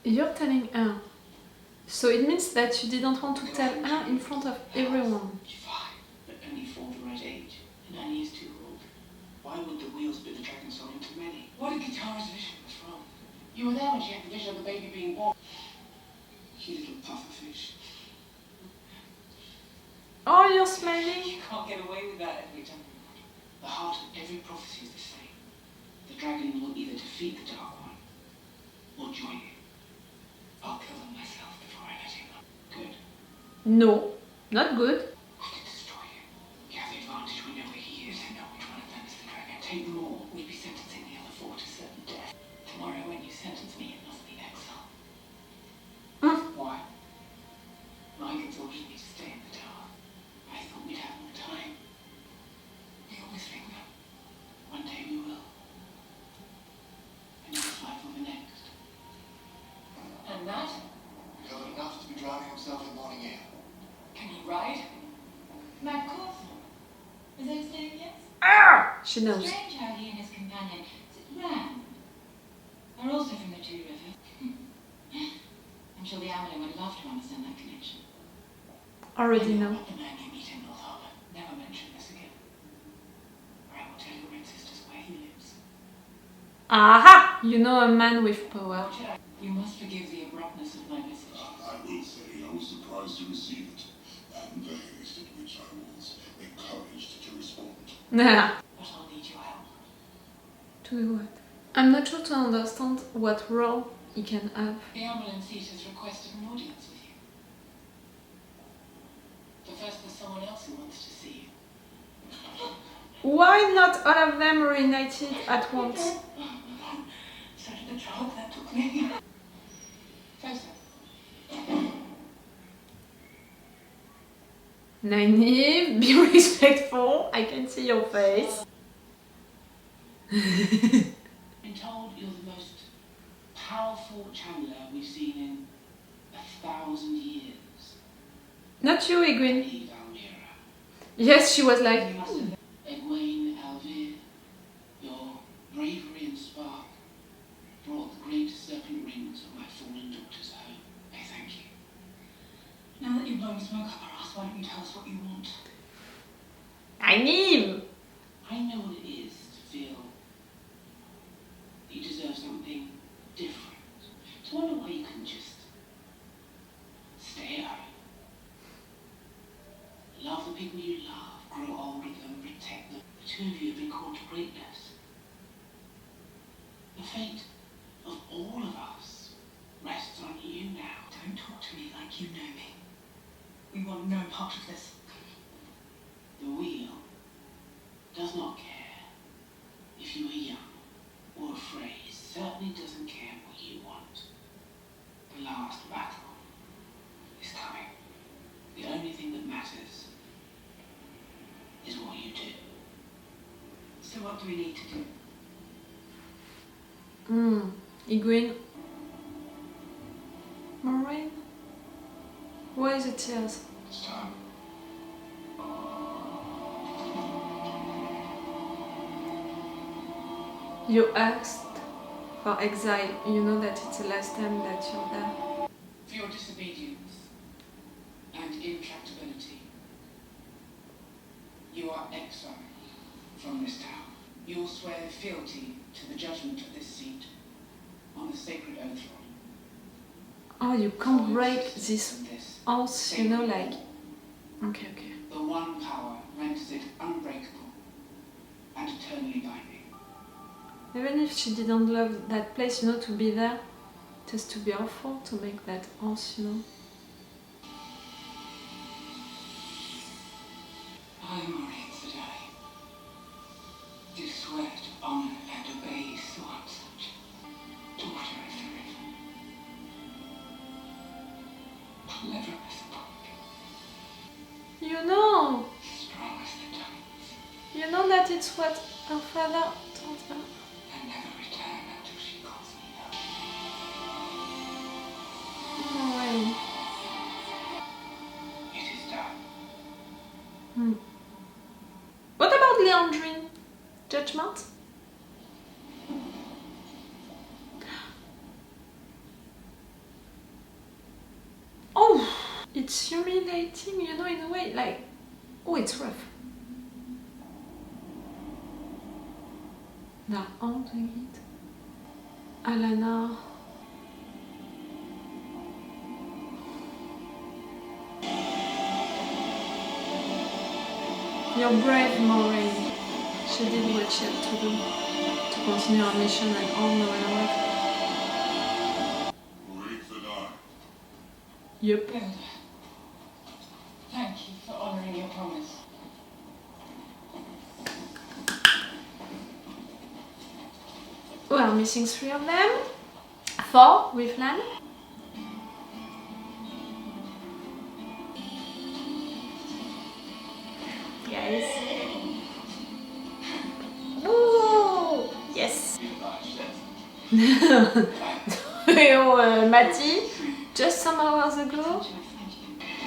You're telling her. So it means that you didn't want to tell her in front of everyone. Fine, but only for the right age, and Annie is too old. Why would the wheels spit the dragon soul into Matty? What a guitarist vision was from. You were there when she had the vision of the baby being born. You little pufferfish. Oh, you're smiling? You can't get away with that every time. The heart of every prophecy is the same. The dragon will either defeat the Dark One or join it. I'll kill them myself before I let him. Good. No, not good. We can destroy him. We have the advantage. We know where he is. We know which one of them is the dragon. Take them all. We'll be sentencing the other four to certain death. Tomorrow, when you sentence me, it must be exile. Why? Mike ordered me to stay in the tower. I thought we'd have more time. We always think that. One day we will. And you'll fight for the next. And that? Covered enough to be drowning himself in morning air. Can he ride? Of course. Is that his name, yes? Ah! She knows. Strange how he and his companion, Ram, are also from the Two Rivers. I'm sure the Amelie would love to understand that connection. Already know. About the man you meet in North Harbour. Never mention this again. Or I will tell your ancestors where he lives. Aha! You know a man with power. You must forgive the abruptness of my message. I will say I was surprised to receive it, and the haste at which I was encouraged to respond. Nah. But I'll need your help. To do what? I'm not sure to understand what role he can have. The ambulance seat has requested an audience with you. But first there's someone else who wants to see you. Why not all of them reunited at once? Such a job that took me. Closer. Naive, be respectful, I can see your face. Been told you're the most powerful channeler we've seen in 1,000 years. Not you, Egwene. Leave Almira. Yes, she was like... You must have Egwene, Alvir, your bravery and spark brought the great serpent rings of my fallen daughters home. I thank you. Now that you're blowing smoke up our ass, why don't you tell us what you want? Naive! I know what it is to feel that you deserve something different. To wonder why you couldn't just stay at home. Love the people you love, grow old with them, protect them. The two of you have been called to greatness. The fate of all of us rests on you now. Don't talk to me like you know me. We want no part of this. The wheel does not care if you are young or afraid. It certainly doesn't care what you want. The last battle is coming. The only thing that matters is what you do. So what do we need to do? Egwene. Moiraine? Why is it tears? It's time. You asked for exile. You know that it's the last time that you're there. For your disobedience and intractability, you are exiled from this town. You will swear fealty to the judgment of this seat on the sacred oath roll. Oh, you can't break this oath, you know, like... Okay. The one power renders it unbreakable and eternally binding. Even if she didn't love that place, you know, to be there, it has to be awful to make that oath, you know. I, Moiraine Sedai, do swear to honor and obey Swan such daughter of the river. I'll never miss a point. You know! Strong as the giants. You know that it's what her father told her. And never return until she calls me home. Moiraine. It is done. What about Leandrine? Judgment? it's humiliating, you know, in a way, like, oh, it's rough. They're all doing it. Alana. You're brave, Moiraine. She did what she had to do to continue her mission and all no matter what. Wait for that. Yep. Good. Thank you for honouring your promise. We are missing 3 of them. 4 with Lan. Guys. Woo! Yes. Matty, just some hours ago,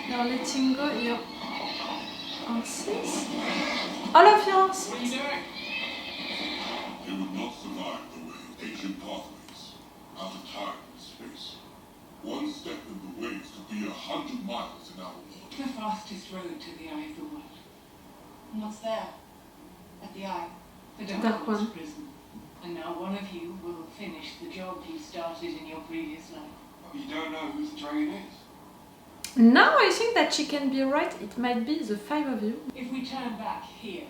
you're letting go your horses. All of your horses. What are you doing? They would not survive the way ancient pathways, out of time and space. One step in the waves could be 100 miles an hour. The fastest road to the eye of the world. And what's there? At the eye? The Dark one. prison. And now one of you will finish the job you started in your previous life. Oh, you don't know who the dragon is? Now I think that she can be right. It might be the 5 of you. If we turn back here,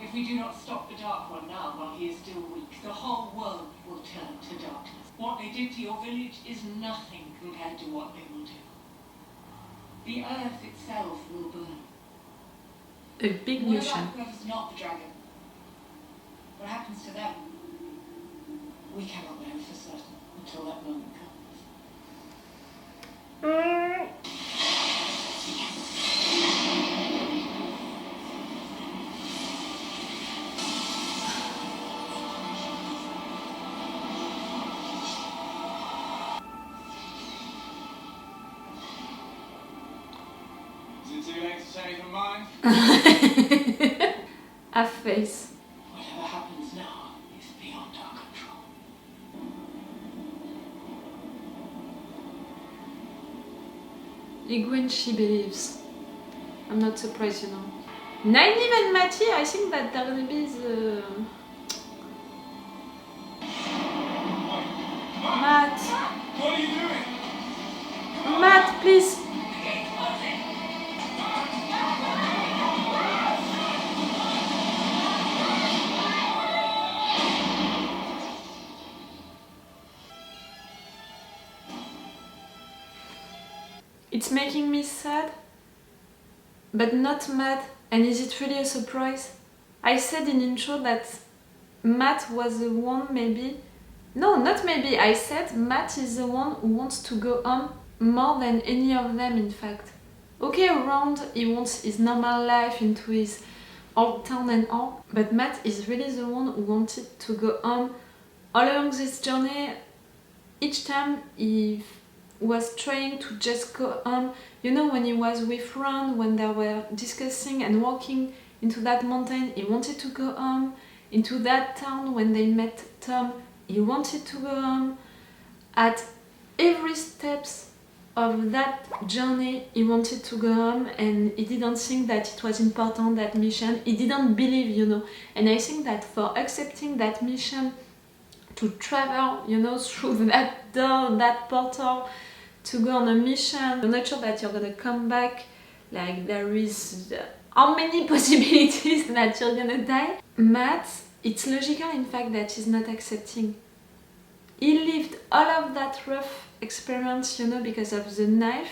if we do not stop the Dark One now while he is still weak, the whole world will turn to darkness. What they did to your village is nothing compared to what they will do. The earth itself will burn. A big What mission. about whoever's not the dragon? What happens to them? We cannot know for certain until that moment comes. Is it too late to say anything mine? Have face. Whatever happens now is beyond our control. Egwene, she believes. I'm not surprised, you know. Nynaeve and Matty, I think that they're gonna be the... Matt! What are you doing? Matt, please! It's making me sad, but not mad. And is it really a surprise? I said in intro that Matt was the one maybe... No, not maybe. I said Matt is the one who wants to go home more than any of them, in fact. Okay, around he wants his normal life into his old town and all, but Matt is really the one who wanted to go home. All along this journey, each time he was trying to just go home. You know, when he was with Ron, when they were discussing and walking into that mountain, he wanted to go home. Into that town, when they met Tom, he wanted to go home. At every steps of that journey, he wanted to go home, and he didn't think that it was important, that mission. He didn't believe, you know. And I think that for accepting that mission, to travel, you know, through that door, that portal, to go on a mission, you're not sure that you're gonna come back. Like, there is how many possibilities that you're gonna die. Matt, it's logical in fact that he's not accepting. He lived all of that rough experience, you know, because of the knife.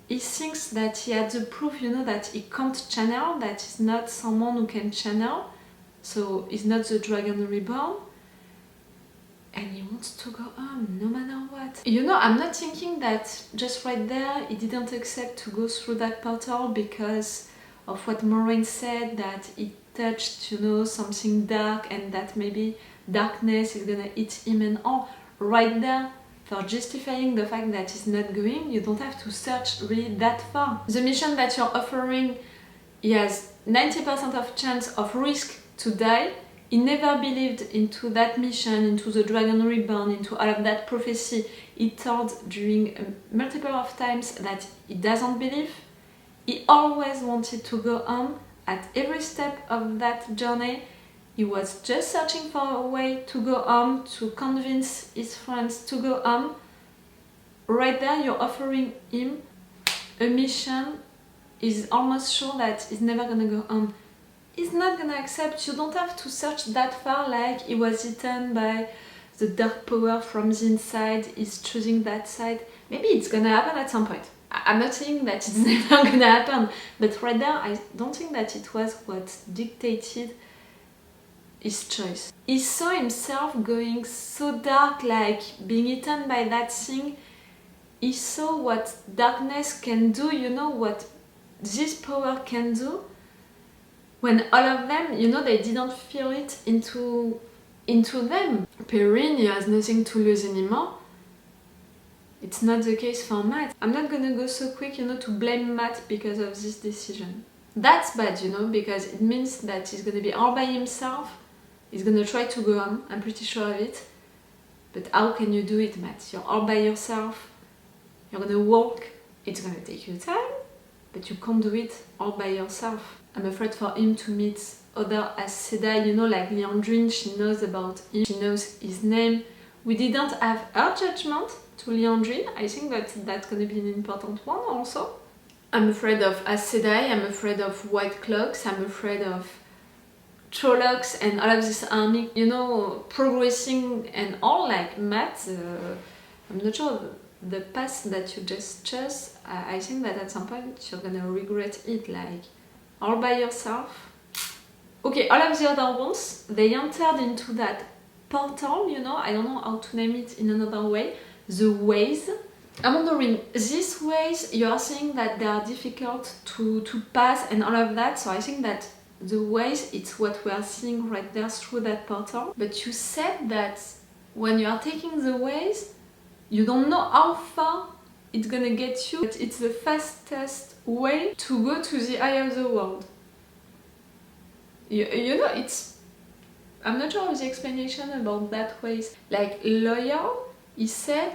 He thinks that he had the proof, you know, that he can't channel, that he's not someone who can channel, so he's not the Dragon Reborn. And he wants to go home, no matter what. You know, I'm not thinking that just right there he didn't accept to go through that portal because of what Moiraine said, that he touched, you know, something dark and that maybe darkness is gonna eat him and all. Right there, for justifying the fact that he's not going, you don't have to search really that far. The mission that you're offering, he has 90% of chance of risk to die. he never believed into that mission, into the Dragon Reborn, into all of that prophecy. He told during multiple of times that he doesn't believe. He always wanted to go on. At every step of that journey, he was just searching for a way to go on, to convince his friends to go on. Right there, you're offering him a mission. He's almost sure that he's never gonna go on. He's not gonna accept. You don't have to search that far, like he was eaten by the dark power from the inside, he's choosing that side. Maybe it's gonna happen at some point. I'm not saying that it's never gonna happen, but right there, I don't think that it was what dictated his choice. He saw himself going so dark, like being eaten by that thing. He saw what darkness can do, you know, what this power can do. When all of them, you know, they didn't feel it into them. Perrine, he has nothing to lose anymore. It's not the case for Matt. I'm not gonna go so quick, you know, to blame Matt because of this decision. That's bad, you know, because it means that he's gonna be all by himself. He's gonna try to go on, I'm pretty sure of it. But how can you do it, Matt? You're all by yourself. You're gonna walk. It's gonna take you time, but you can't do it all by yourself. I'm afraid for him to meet other Aes Sedai, you know, like Liandrin. She knows about him, she knows his name. We didn't have her judgment to Liandrin. I think that that's gonna be an important one also. I'm afraid of Aes Sedai, I'm afraid of White Cloaks, I'm afraid of Trollocs and all of this army, you know, progressing and all like Matt. I'm not sure the path that you just chose. I think that at some point you're gonna regret it, like all by yourself. Okay, all of the other ones, they entered into that portal, you know, I don't know how to name it in another way, the ways. I'm wondering, these ways, you are saying that they are difficult to pass and all of that, so I think that the ways, it's what we are seeing right there through that portal. But you said that when you are taking the ways, you don't know how far it's gonna get you, but it's the fastest way to go to the eye of the world. You know, it's... I'm not sure of the explanation about that ways. Like Loyal, he said,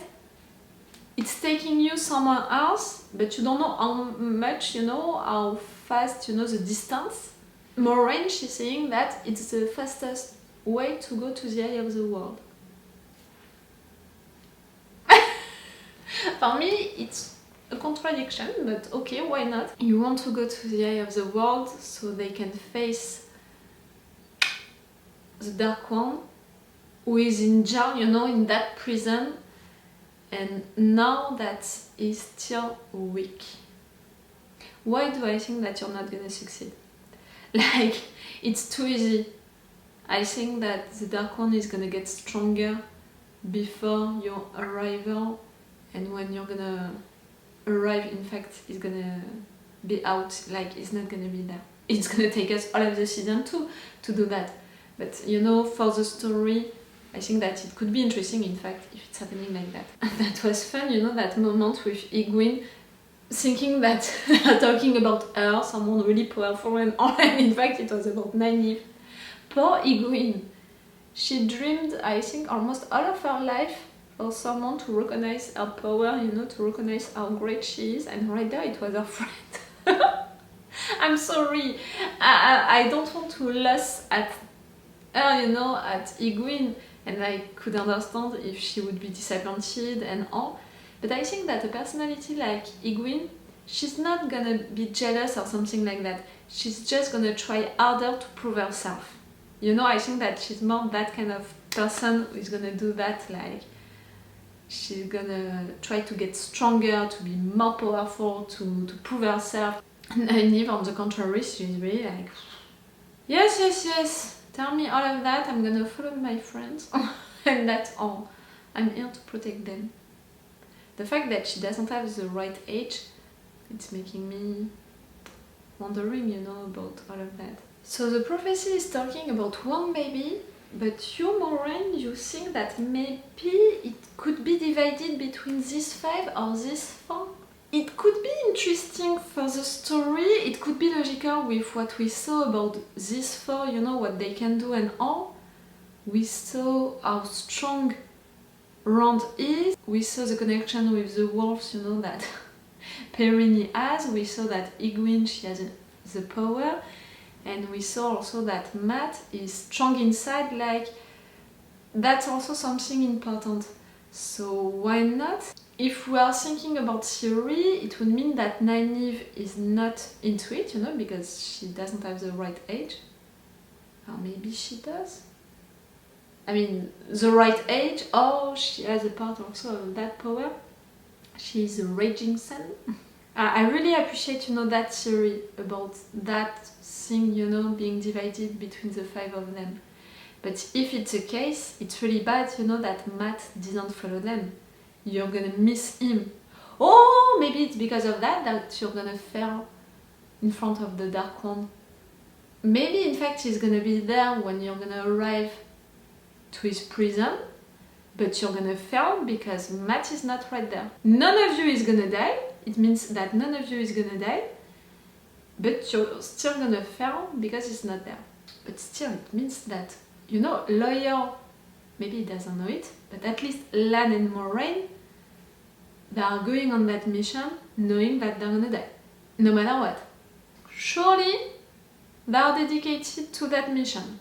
it's taking you somewhere else, but you don't know how much, you know, how fast, you know, the distance. Moiraine, she's saying that it's the fastest way to go to the eye of the world. For me, it's a contradiction, but okay, why not? You want to go to the eye of the world so they can face the Dark One, who is in jail, you know, in that prison, and now that he's still weak. Why do I think that you're not gonna succeed? Like, it's too easy. I think that the Dark One is gonna get stronger before your arrival, and when you're gonna arrive, in fact, it's gonna be out, like, it's not gonna be there. It's gonna take us all of the season 2 to do that. But, you know, for the story, I think that it could be interesting, in fact, if it's happening like that. And that was fun, you know, that moment with Egwene, thinking that they're talking about her, someone really powerful and all, and in fact it was about Nynaeve. Poor Egwene. She dreamed, I think, almost all of her life for someone to recognize her power, you know, to recognize how great she is, and right there it was her friend. I'm sorry, I don't want to lose at her, you know, at Egwene, and I could understand if she would be disappointed and all. But I think that a personality like Egwene, she's not gonna be jealous or something like that. She's just gonna try harder to prove herself. You know, I think that she's more that kind of person who is gonna do that, like, she's gonna try to get stronger, to be more powerful, to prove herself. And Nynaeve, on the contrary, she's really like, yes, yes, yes, tell me all of that, I'm gonna follow my friends, and that's all. I'm here to protect them. The fact that she doesn't have the right age, it's making me wondering, you know, about all of that. So the prophecy is talking about one baby, but you, Moiraine, you think that maybe it could be divided between these 5 or these 4? it could be interesting for the story, it could be logical with what we saw about these four, you know, what they can do and all. We saw how strong Rand is, we saw the connection with the wolves, you know, that Perrini has, we saw that Egwene, she has the power, and we saw also that Matt is strong inside, like, that's also something important. So why not? If we are thinking about theory, it would mean that Nynaeve is not into it, you know, because she doesn't have the right age. Or maybe she does. I mean, the right age, or she has a part also of that power. She is a raging sun. I really appreciate, you know, that theory about that thing, you know, being divided between the five of them. But if it's the case, it's really bad, you know, that Matt didn't follow them. You're gonna miss him. Oh, maybe it's because of that you're gonna fail in front of the Dark One. Maybe in fact he's gonna be there when you're gonna arrive to his prison, but you're gonna fail because Matt is not right there. None of you is gonna die. It means that none of you is gonna die, but you're still gonna fail because it's not there. But still, it means that, you know, Lawyer, maybe he doesn't know it, but at least Lan and Moiraine, they are going on that mission knowing that they're gonna die, no matter what. Surely, they are dedicated to that mission.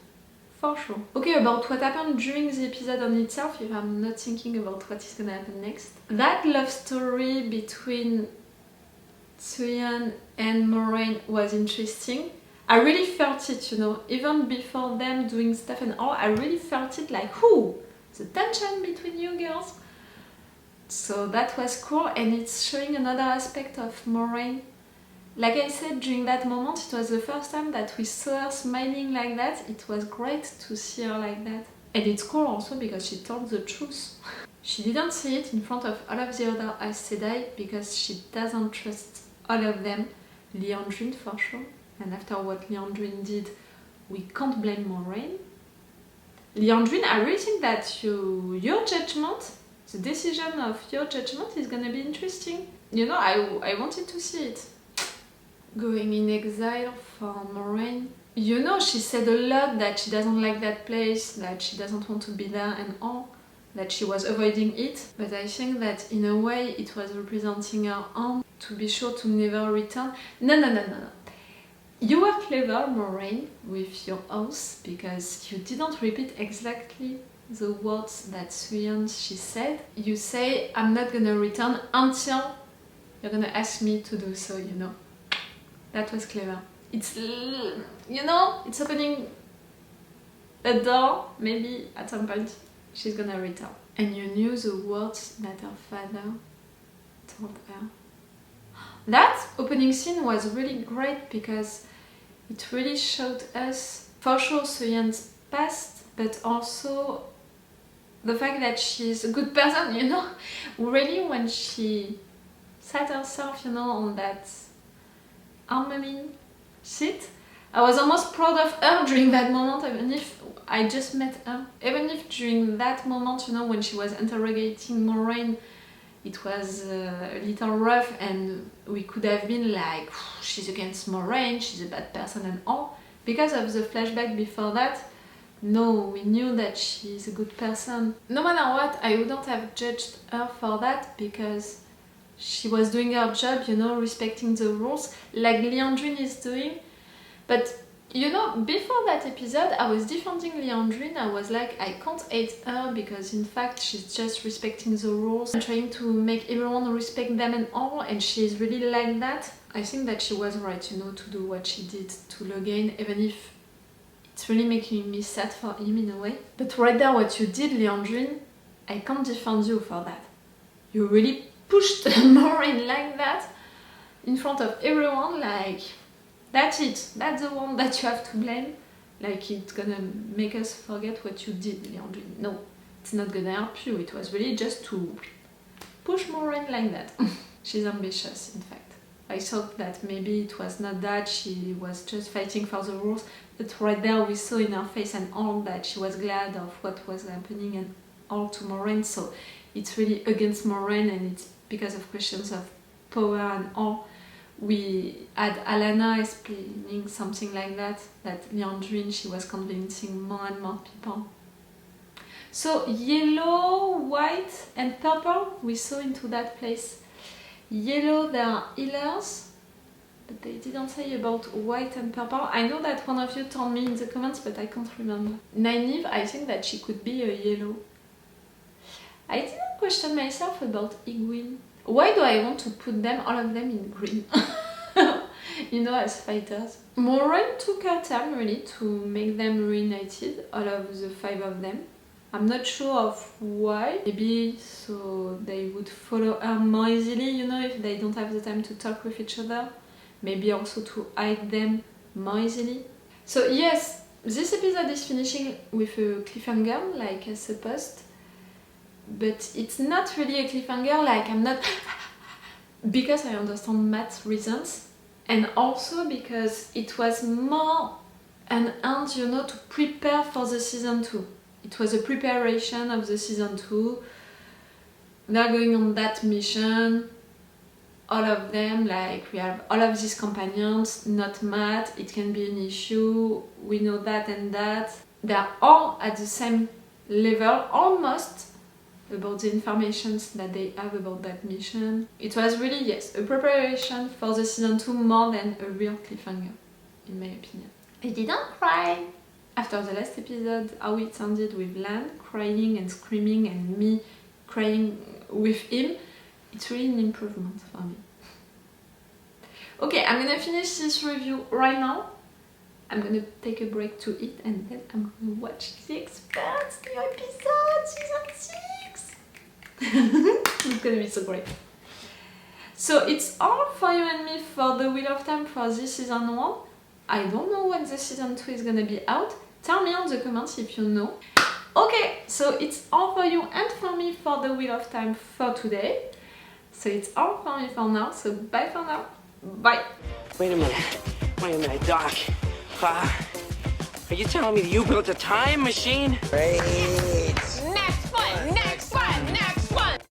For sure. Okay, about what happened during the episode on itself, if I'm not thinking about what is gonna happen next. That love story between Suyan and Moiraine was interesting. I really felt it, you know, even before them doing stuff and all, I really felt it like, whoo, the tension between you girls. So that was cool, and it's showing another aspect of Moiraine. Like I said, during that moment, it was the first time that we saw her smiling like that. It was great to see her like that. And it's cool also because she told the truth. She didn't say it in front of all of the other Aes Sedai because she doesn't trust all of them. Liandrin for sure. And after what Liandrin did, we can't blame Moiraine. Liandrin, I really think that your judgment, the decision of your judgment is gonna be interesting. You know, I wanted to see it. Going in exile for Moiraine. You know, she said a lot that she doesn't like that place, that she doesn't want to be there and all, that she was avoiding it. But I think that in a way it was representing her aunt to be sure to never return. No. You were clever, Moiraine, with your oath, because you didn't repeat exactly the words that Suyan she said. You say, I'm not gonna return until you're gonna ask me to do so, you know. That was clever. It's, you know, it's opening a door, maybe at some point she's gonna return. And you knew the words that her father told her. That opening scene was really great because it really showed us, for sure, Suyan's past, but also the fact that she's a good person, you know. Really, when she sat herself, you know, on that armament seat, I was almost proud of her during that moment, even if I just met her. Even if during that moment, you know, when she was interrogating Moiraine, it was a little rough and we could have been like, she's against Moiraine, she's a bad person and all. Because of the flashback before that, no, we knew that she's a good person. No matter what, I wouldn't have judged her for that because she was doing her job, you know, respecting the rules, like Liandrin is doing. But, you know, before that episode, I was defending Liandrin. I was like, I can't hate her because, in fact, she's just respecting the rules and trying to make everyone respect them and all, and she's really like that. I think that she was right, you know, to do what she did to Logain, even if it's really making me sad for him in a way. But right there, what you did, Liandrin, I can't defend you for that. You really pushed Moiraine like that in front of everyone, like, that's it, that's the one that you have to blame. Like, it's gonna make us forget what you did, Liandrin. No, it's not gonna help you. It was really just to push Moiraine like that. She's ambitious, in fact. I thought that maybe it was not that, she was just fighting for the rules, but right there we saw in her face and all that she was glad of what was happening and all to Moiraine, so it's really against Moiraine and it's because of questions of power and all. We had Alana explaining something like that Liandrin, she was convincing more and more people. So yellow, white and purple, we saw into that place. Yellow, there are healers, but they didn't say about white and purple. I know that one of you told me in the comments, but I can't remember. Nynaeve, I think that she could be a yellow. I didn't question myself about Egwene. Why do I want to put them, all of them, in green? You know, as fighters. Moiraine took her time really to make them reunited, all of the 5 of them. I'm not sure of why. Maybe so they would follow her more easily, you know, if they don't have the time to talk with each other. Maybe also to hide them more easily. So yes, this episode is finishing with a cliffhanger, like I supposed. But it's not really a cliffhanger, like I'm not... because I understand Matt's reasons. And also because it was more an end, you know, to prepare for the season 2. It was a preparation of the season 2. They're going on that mission. All of them, like we have all of these companions, not Matt, it can be an issue, we know that and that. They're all at the same level, almost, about the information that they have about that mission. It was really, yes, a preparation for the season 2 more than a real cliffhanger, in my opinion. I didn't cry! After the last episode, how it ended with Lan crying and screaming and me crying with him, it's really an improvement for me. Okay, I'm gonna finish this review right now. I'm gonna take a break to eat and then I'm gonna watch The Expanse new episode, season 6! It's gonna be so great. So it's all for you and me for the Wheel of Time for this season 1. I don't know when the season 2 is gonna be out. Tell me in the comments if you know. Okay, so it's all for you and for me for the Wheel of Time for today. So it's all for me for now, so bye for now. Bye. Wait a minute, Doc. Are you telling me that you built a time machine? Right.